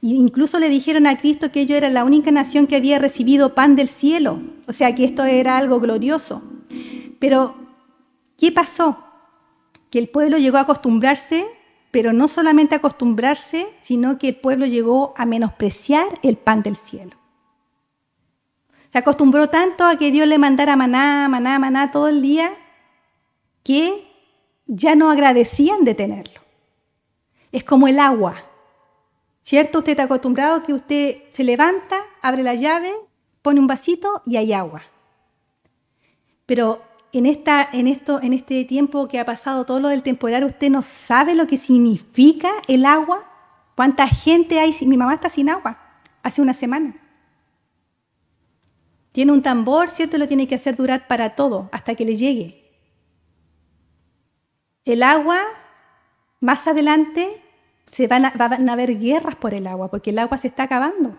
E incluso le dijeron a Cristo que ellos eran la única nación que había recibido pan del cielo, o sea que esto era algo glorioso. Pero, ¿qué pasó? Que el pueblo llegó a acostumbrarse, pero no solamente a acostumbrarse, sino que el pueblo llegó a menospreciar el pan del cielo. Se acostumbró tanto a que Dios le mandara maná todo el día, que ya no agradecían de tenerlo. Es como el agua, ¿cierto? Usted está acostumbrado a que usted se levanta, abre la llave, pone un vasito y hay agua. Pero en este tiempo que ha pasado todo lo del temporal, usted no sabe lo que significa el agua. ¿Cuánta gente hay? Mi mamá está sin agua hace una semana. Tiene un tambor, ¿cierto? Lo tiene que hacer durar para todo, hasta que le llegue. El agua, más adelante, van a haber guerras por el agua, porque el agua se está acabando.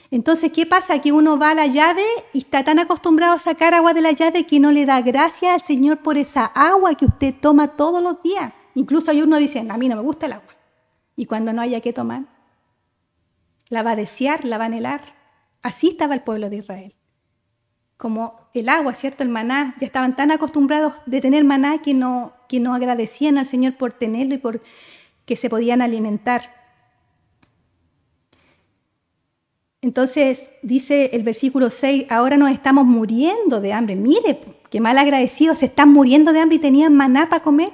Entonces, ¿qué pasa? Que uno va a la llave y está tan acostumbrado a sacar agua de la llave que no le da gracias al Señor por esa agua que usted toma todos los días. Incluso hay uno que dice, a mí no me gusta el agua. Y cuando no haya que tomar, la va a desear, la va a anhelar. Así estaba el pueblo de Israel. Como el agua, ¿cierto? El maná. Ya estaban tan acostumbrados de tener maná que no agradecían al Señor por tenerlo y por que se podían alimentar. Entonces dice el versículo 6, ahora nos estamos muriendo de hambre. Mire, qué mal agradecidos, se están muriendo de hambre y tenían maná para comer.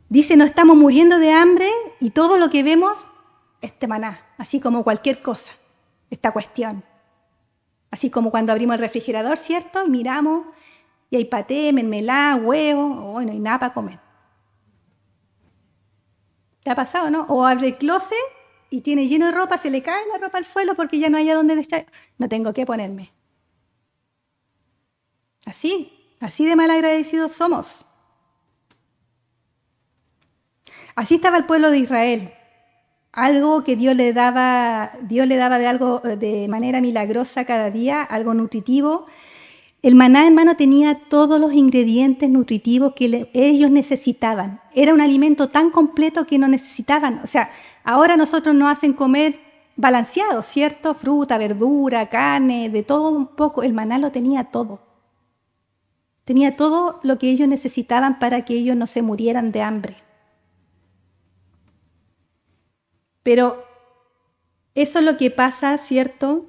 Dice, nos estamos muriendo de hambre y todo lo que vemos es maná, así como cualquier cosa, esta cuestión. Así como cuando abrimos el refrigerador, ¿cierto? Y miramos y hay paté, mermelada, huevo, bueno, y nada para comer. ¿Te ha pasado, no? O abre el closet y tiene lleno de ropa, se le cae la ropa al suelo porque ya no hay a dónde echar. No tengo qué ponerme. Así de malagradecidos somos. Así estaba el pueblo de Israel. Algo que Dios le daba de manera milagrosa cada día, algo nutritivo. El maná, hermano, tenía todos los ingredientes nutritivos que ellos necesitaban. Era un alimento tan completo que no necesitaban. O sea, ahora nosotros nos hacen comer balanceado, ¿cierto? Fruta, verdura, carne, de todo un poco. El maná lo tenía todo. Tenía todo lo que ellos necesitaban para que ellos no se murieran de hambre. Pero eso es lo que pasa, ¿cierto?,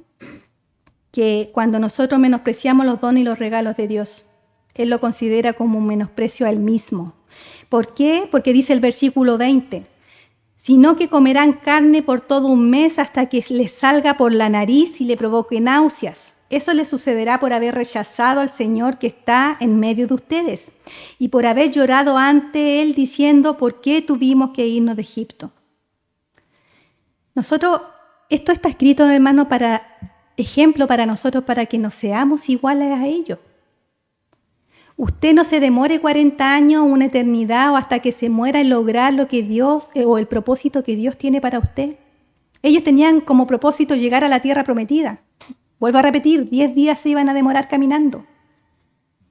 que cuando nosotros menospreciamos los dones y los regalos de Dios, Él lo considera como un menosprecio a Él mismo. ¿Por qué? Porque dice el versículo 20, sino que comerán carne por todo un mes hasta que les salga por la nariz y le provoque náuseas. Eso les sucederá por haber rechazado al Señor que está en medio de ustedes y por haber llorado ante Él diciendo, ¿por qué tuvimos que irnos de Egipto? Esto está escrito, hermano, para ejemplo para nosotros, para que no seamos iguales a ellos. Usted no se demore 40 años, una eternidad o hasta que se muera en lograr lo que Dios o el propósito que Dios tiene para usted. Ellos tenían como propósito llegar a la tierra prometida. Vuelvo a repetir, 10 días se iban a demorar caminando.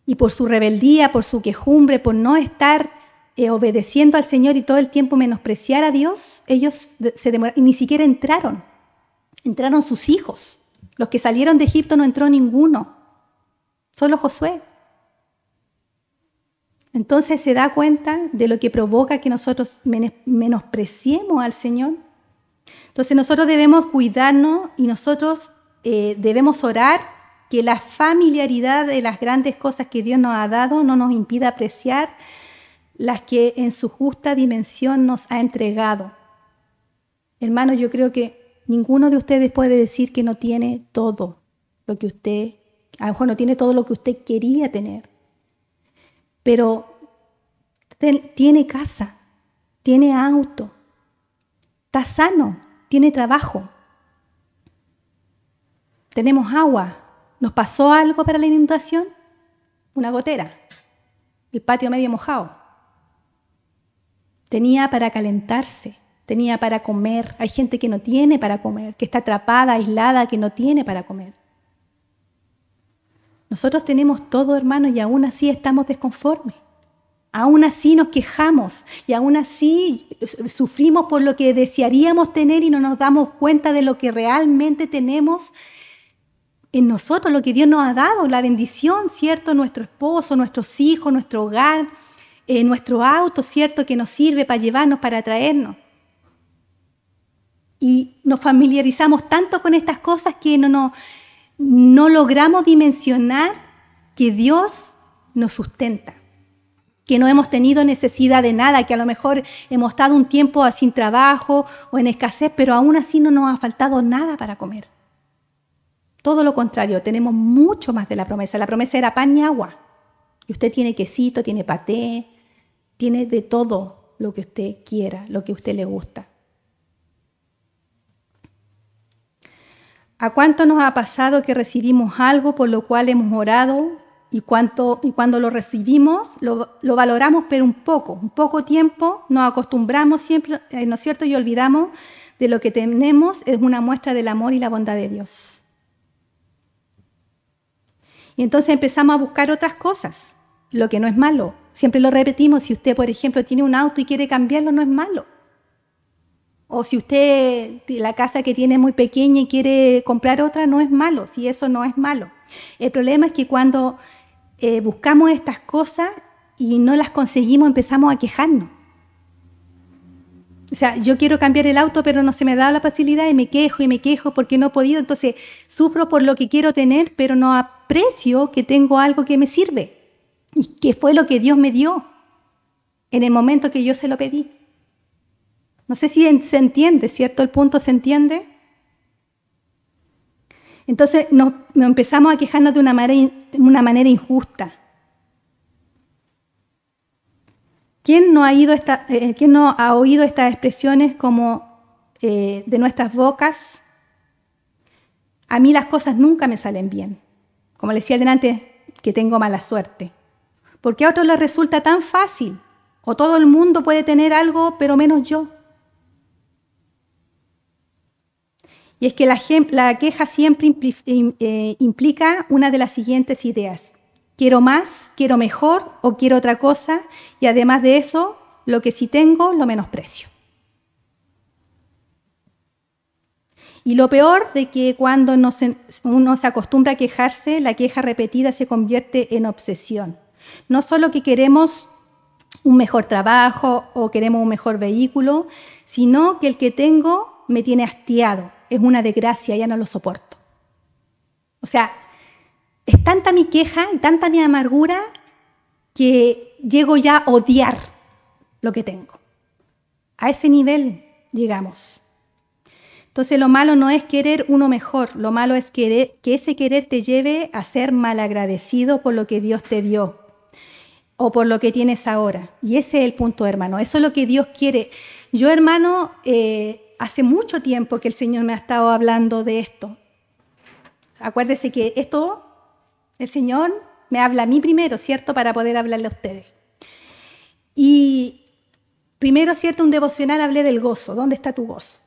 Y por su rebeldía, por su quejumbre, por no estar obedeciendo al Señor y todo el tiempo menospreciar a Dios, ellos se demoraron y ni siquiera entraron. Entraron sus hijos. Los que salieron de Egipto no entró ninguno, solo Josué. Entonces se da cuenta de lo que provoca que nosotros menospreciemos al Señor. Entonces nosotros debemos cuidarnos y nosotros debemos orar que la familiaridad de las grandes cosas que Dios nos ha dado no nos impida apreciar las que en su justa dimensión nos ha entregado. Hermanos, yo creo que ninguno de ustedes puede decir que no tiene todo lo que usted, a lo mejor no tiene todo lo que usted quería tener, pero tiene casa, tiene auto, está sano, tiene trabajo, tenemos agua. ¿Nos pasó algo para la inundación? Una gotera, el patio medio mojado. Tenía para calentarse, tenía para comer. Hay gente que no tiene para comer, que está atrapada, aislada, que no tiene para comer. Nosotros tenemos todo, hermanos, y aún así estamos desconformes. Aún así nos quejamos y aún así sufrimos por lo que desearíamos tener y no nos damos cuenta de lo que realmente tenemos en nosotros, lo que Dios nos ha dado, la bendición, ¿cierto? Nuestro esposo, nuestros hijos, nuestro hogar, nuestro auto, ¿cierto? Que nos sirve para llevarnos, para traernos. Y nos familiarizamos tanto con estas cosas que no logramos dimensionar que Dios nos sustenta, que no hemos tenido necesidad de nada, que a lo mejor hemos estado un tiempo sin trabajo o en escasez, pero aún así no nos ha faltado nada para comer. Todo lo contrario, tenemos mucho más de la promesa. La promesa era pan y agua. Y usted tiene quesito, tiene paté, tiene de todo lo que usted quiera, lo que a usted le gusta. ¿A cuánto nos ha pasado que recibimos algo por lo cual hemos orado y cuando lo recibimos lo valoramos, pero un poco tiempo, nos acostumbramos siempre, ¿no es cierto? Y olvidamos de lo que tenemos es una muestra del amor y la bondad de Dios. Y entonces empezamos a buscar otras cosas, lo que no es malo. Siempre lo repetimos, si usted, por ejemplo, tiene un auto y quiere cambiarlo, no es malo. O si usted, la casa que tiene es muy pequeña y quiere comprar otra, no es malo, si eso no es malo. El problema es que cuando buscamos estas cosas y no las conseguimos, empezamos a quejarnos. O sea, yo quiero cambiar el auto, pero no se me da la facilidad y me quejo porque no he podido. Entonces, sufro por lo que quiero tener, pero no aprecio que tengo algo que me sirve y que fue lo que Dios me dio en el momento que yo se lo pedí. No sé si se entiende, ¿cierto? El punto se entiende. Entonces, nos empezamos a quejarnos de una manera injusta. ¿Quién no ha oído estas expresiones como de nuestras bocas? A mí las cosas nunca me salen bien. Como le decía delante, que tengo mala suerte. Porque a otros les resulta tan fácil. O todo el mundo puede tener algo, pero menos yo. Y es que la queja siempre implica una de las siguientes ideas. Quiero más, quiero mejor o quiero otra cosa y además de eso, lo que sí tengo lo menosprecio. Y lo peor de que cuando uno se acostumbra a quejarse, la queja repetida se convierte en obsesión. No solo que queremos un mejor trabajo o queremos un mejor vehículo, sino que el que tengo me tiene hastiado. Es una desgracia, ya no lo soporto. O sea, es tanta mi queja y tanta mi amargura que llego ya a odiar lo que tengo. A ese nivel llegamos. Entonces lo malo no es querer uno mejor, lo malo es que ese querer te lleve a ser malagradecido por lo que Dios te dio o por lo que tienes ahora. Y ese es el punto, hermano. Eso es lo que Dios quiere. Yo, hermano, hace mucho tiempo que el Señor me ha estado hablando de esto. Acuérdese que esto, el Señor me habla a mí primero, ¿cierto? Para poder hablarle a ustedes. Y primero, ¿cierto? Un devocional hablé del gozo. ¿Dónde está tu gozo?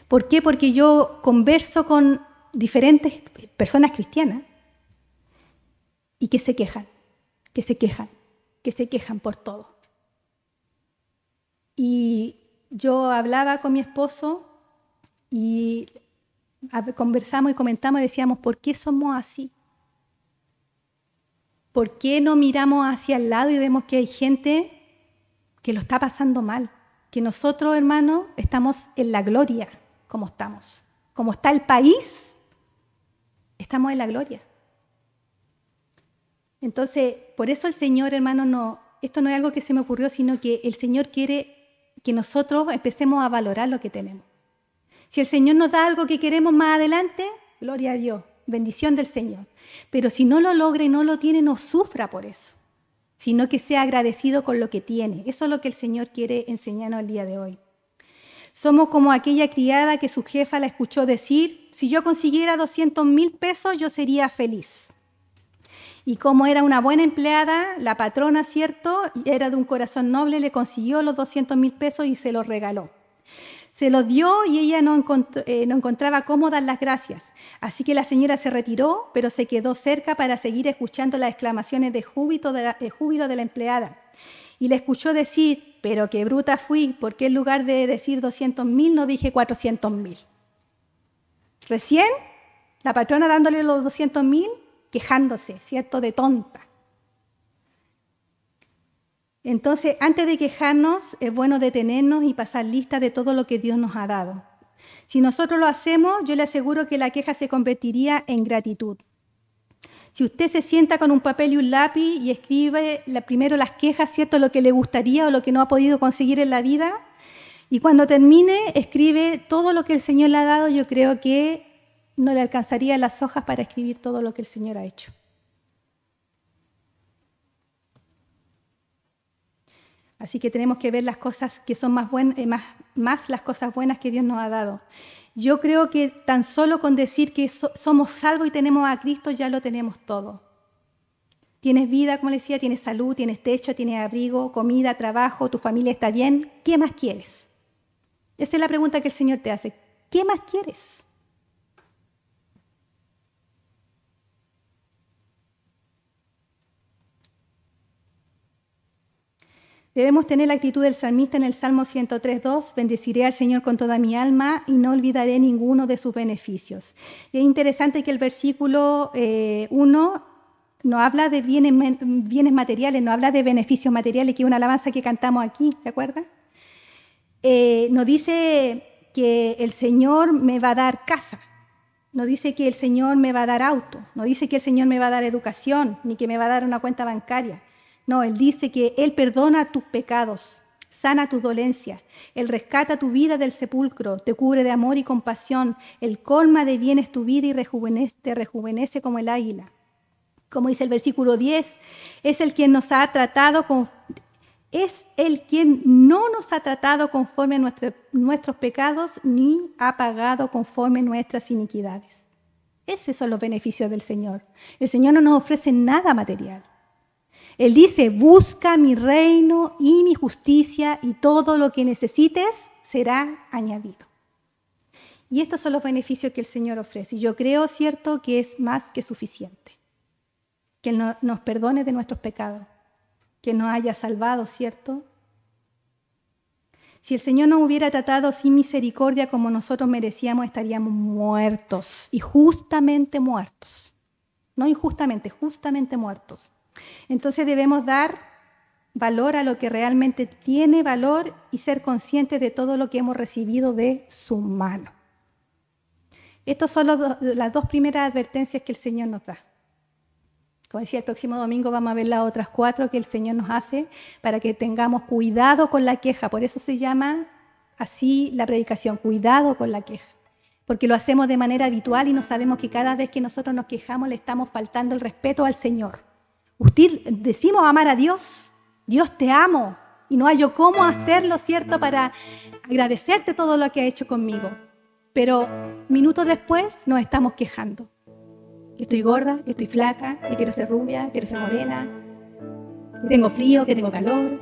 ¿Por qué? Porque yo converso con diferentes personas cristianas y que se quejan por todo. yo hablaba con mi esposo y conversamos y comentamos y decíamos, ¿por qué somos así? ¿Por qué no miramos hacia el lado y vemos que hay gente que lo está pasando mal? Que nosotros, hermanos, estamos en la gloria como estamos. Como está el país, estamos en la gloria. Entonces, por eso el Señor, hermano, esto no es algo que se me ocurrió, sino que el Señor quiere que nosotros empecemos a valorar lo que tenemos. Si el Señor nos da algo que queremos más adelante, gloria a Dios, bendición del Señor. Pero si no lo logra y no lo tiene, no sufra por eso, sino que sea agradecido con lo que tiene. Eso es lo que el Señor quiere enseñarnos el día de hoy. Somos como aquella criada que su jefa la escuchó decir, si yo consiguiera 200,000 pesos, yo sería feliz. Y como era una buena empleada, la patrona, ¿cierto?, era de un corazón noble, le consiguió los 200,000 pesos y se los regaló. Se los dio y ella no encontraba cómo dar las gracias. Así que la señora se retiró, pero se quedó cerca para seguir escuchando las exclamaciones de júbilo de la empleada. Y le escuchó decir, pero qué bruta fui, porque en lugar de decir 200,000 no dije 400,000. Recién, la patrona dándole los 200,000, quejándose, ¿cierto?, de tonta. Entonces, antes de quejarnos, es bueno detenernos y pasar lista de todo lo que Dios nos ha dado. Si nosotros lo hacemos, yo le aseguro que la queja se convertiría en gratitud. Si usted se sienta con un papel y un lápiz y escribe primero las quejas, ¿cierto?, lo que le gustaría o lo que no ha podido conseguir en la vida, y cuando termine, escribe todo lo que el Señor le ha dado, yo creo que no le alcanzaría las hojas para escribir todo lo que el Señor ha hecho. Así que tenemos que ver las cosas que son más las cosas buenas que Dios nos ha dado. Yo creo que tan solo con decir que somos salvos y tenemos a Cristo, ya lo tenemos todo. Tienes vida, como le decía, tienes salud, tienes techo, tienes abrigo, comida, trabajo, tu familia está bien. ¿Qué más quieres? Esa es la pregunta que el Señor te hace. ¿Qué más quieres? Debemos tener la actitud del salmista en el Salmo 103:2, bendeciré al Señor con toda mi alma y no olvidaré ninguno de sus beneficios. Y es interesante que el versículo 1 no habla de bienes materiales, no habla de beneficios materiales, que es una alabanza que cantamos aquí, ¿se acuerdan? No dice que el Señor me va a dar casa, no dice que el Señor me va a dar auto, no dice que el Señor me va a dar educación, ni que me va a dar una cuenta bancaria. No, Él dice que Él perdona tus pecados, sana tus dolencias, Él rescata tu vida del sepulcro, te cubre de amor y compasión, Él colma de bienes tu vida y te rejuvenece como el águila. Como dice el versículo 10, es el quien nos ha tratado es el quien no nos ha tratado conforme a nuestros pecados, ni ha pagado conforme a nuestras iniquidades. Esos son los beneficios del Señor. El Señor no nos ofrece nada material. Él dice, busca mi reino y mi justicia y todo lo que necesites será añadido. Y estos son los beneficios que el Señor ofrece. Y yo creo, ¿cierto?, que es más que suficiente. Que Él nos perdone de nuestros pecados, que nos haya salvado, ¿cierto? Si el Señor nos hubiera tratado sin misericordia como nosotros merecíamos, estaríamos muertos, y justamente muertos. No injustamente, justamente muertos. Entonces debemos dar valor a lo que realmente tiene valor y ser conscientes de todo lo que hemos recibido de su mano. Estas son las dos primeras advertencias que el Señor nos da. Como decía, el próximo domingo vamos a ver las otras 4 que el Señor nos hace para que tengamos cuidado con la queja. Por eso se llama así la predicación, cuidado con la queja. Porque lo hacemos de manera habitual y no sabemos que cada vez que nosotros nos quejamos le estamos faltando el respeto al Señor. Decimos amar a Dios, Dios te amo, y no hallo cómo hacerlo, ¿cierto?, para agradecerte todo lo que has hecho conmigo. Pero minutos después nos estamos quejando. Que estoy gorda, que estoy flaca, que quiero ser rubia, que quiero ser morena, que tengo frío, que tengo calor,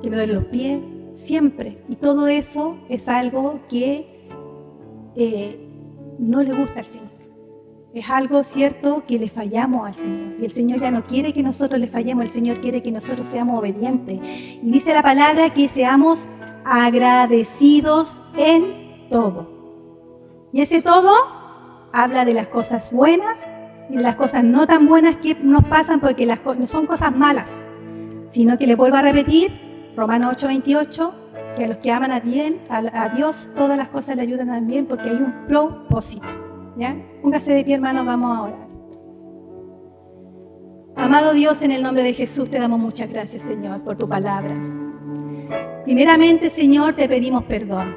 que me duelen los pies, siempre. Y todo eso es algo que no le gusta al Señor. Es algo cierto que le fallamos al Señor. Y el Señor ya no quiere que nosotros le fallemos, el Señor quiere que nosotros seamos obedientes. Y dice la palabra que seamos agradecidos en todo. Y ese todo habla de las cosas buenas y de las cosas no tan buenas que nos pasan, porque no son cosas malas, sino que les vuelvo a repetir, Romanos 8:28, que a los que aman a Dios, todas las cosas le ayudan a bien porque hay un propósito. ¿Ya? Póngase de pie, hermanos, vamos a orar. Amado Dios, en el nombre de Jesús te damos muchas gracias, Señor, por tu palabra. Primeramente, Señor, te pedimos perdón.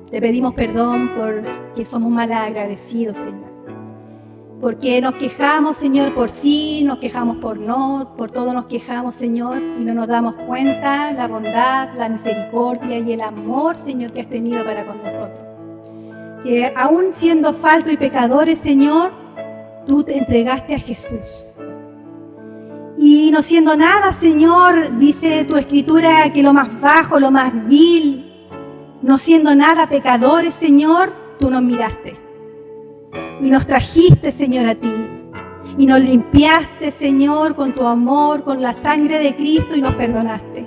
Te pedimos perdón porque somos mal agradecidos, Señor. Porque nos quejamos, Señor, por sí, nos quejamos por no, por todo nos quejamos, Señor, y no nos damos cuenta la bondad, la misericordia y el amor, Señor, que has tenido para con nosotros. Que aún siendo faltos y pecadores, Señor, tú te entregaste a Jesús. Y no siendo nada, Señor, dice tu escritura que lo más bajo, lo más vil, no siendo nada pecadores, Señor, tú nos miraste. Y nos trajiste, Señor, a ti. Y nos limpiaste, Señor, con tu amor, con la sangre de Cristo y nos perdonaste.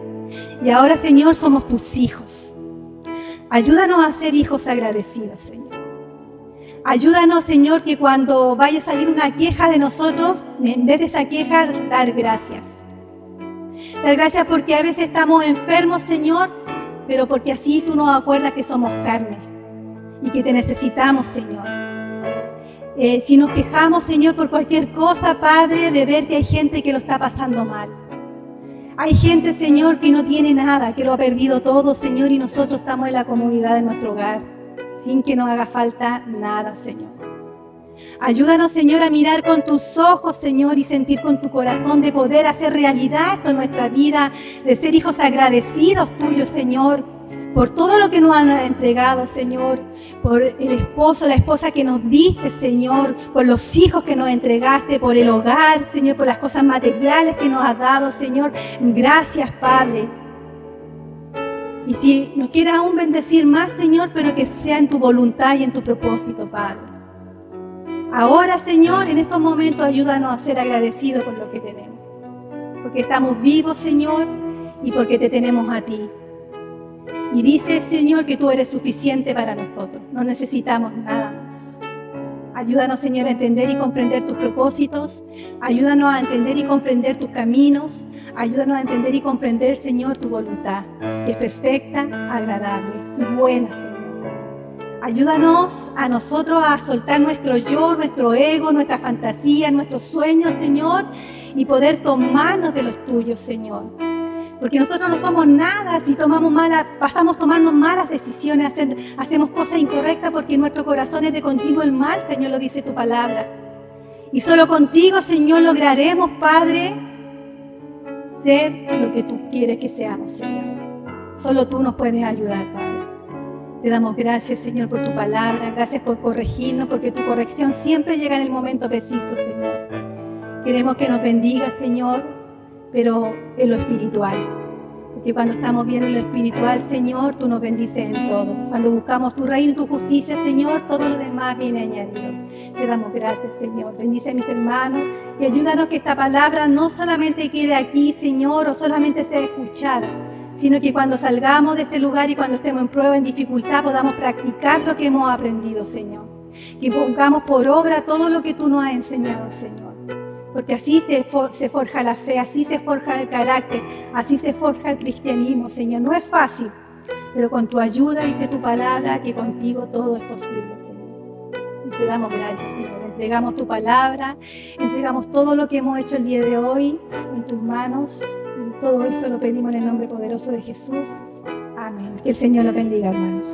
Y ahora, Señor, somos tus hijos. Ayúdanos a ser hijos agradecidos, Señor. Ayúdanos, Señor, que cuando vaya a salir una queja de nosotros, en vez de esa queja, dar gracias. Dar gracias porque a veces estamos enfermos, Señor, pero porque así tú nos acuerdas que somos carne y que te necesitamos, Señor. Si nos quejamos, Señor, por cualquier cosa, Padre, de ver que hay gente que lo está pasando mal. Hay gente, Señor, que no tiene nada, que lo ha perdido todo, Señor, y nosotros estamos en la comodidad de nuestro hogar, sin que nos haga falta nada, Señor. Ayúdanos, Señor, a mirar con tus ojos, Señor, y sentir con tu corazón de poder hacer realidad esto en nuestra vida, de ser hijos agradecidos tuyos, Señor, por todo lo que nos han entregado, Señor, por el esposo, la esposa que nos diste, Señor, por los hijos que nos entregaste, por el hogar, Señor, por las cosas materiales que nos has dado, Señor. Gracias, Padre. Y si nos quieres aún bendecir más, Señor, pero que sea en tu voluntad y en tu propósito, Padre. Ahora, Señor, en estos momentos ayúdanos a ser agradecidos por lo que tenemos. Porque estamos vivos, Señor, y porque te tenemos a ti. Y dice, Señor, que tú eres suficiente para nosotros. No necesitamos nada más. Ayúdanos, Señor, a entender y comprender tus propósitos. Ayúdanos a entender y comprender tus caminos. Ayúdanos a entender y comprender, Señor, tu voluntad, que es perfecta, agradable y buena, Señor. Ayúdanos a nosotros a soltar nuestro yo, nuestro ego, nuestra fantasía, nuestros sueños, Señor, y poder tomarnos de los tuyos, Señor. Porque nosotros no somos nada si pasamos tomando malas decisiones, hacemos cosas incorrectas porque nuestro corazón es de continuo el mal, Señor, lo dice tu palabra. Y solo contigo, Señor, lograremos, Padre, ser lo que tú quieres que seamos, Señor. Solo tú nos puedes ayudar, Padre. Te damos gracias, Señor, por tu palabra. Gracias por corregirnos, porque tu corrección siempre llega en el momento preciso, Señor. Queremos que nos bendiga, Señor, pero en lo espiritual. Porque cuando estamos bien en lo espiritual, Señor, tú nos bendices en todo. Cuando buscamos tu reino y tu justicia, Señor, todo lo demás viene añadido. Te damos gracias, Señor. Bendice a mis hermanos y ayúdanos que esta palabra no solamente quede aquí, Señor, o solamente sea escuchada, sino que cuando salgamos de este lugar y cuando estemos en prueba, en dificultad, podamos practicar lo que hemos aprendido, Señor. Que pongamos por obra todo lo que tú nos has enseñado, Señor. Porque así se forja la fe, así se forja el carácter, así se forja el cristianismo, Señor. No es fácil, pero con tu ayuda, dice tu palabra, que contigo todo es posible, Señor. Y te damos gracias, Señor. Entregamos tu palabra, entregamos todo lo que hemos hecho el día de hoy en tus manos. Y todo esto lo pedimos en el nombre poderoso de Jesús. Amén. Que el Señor lo bendiga, hermanos.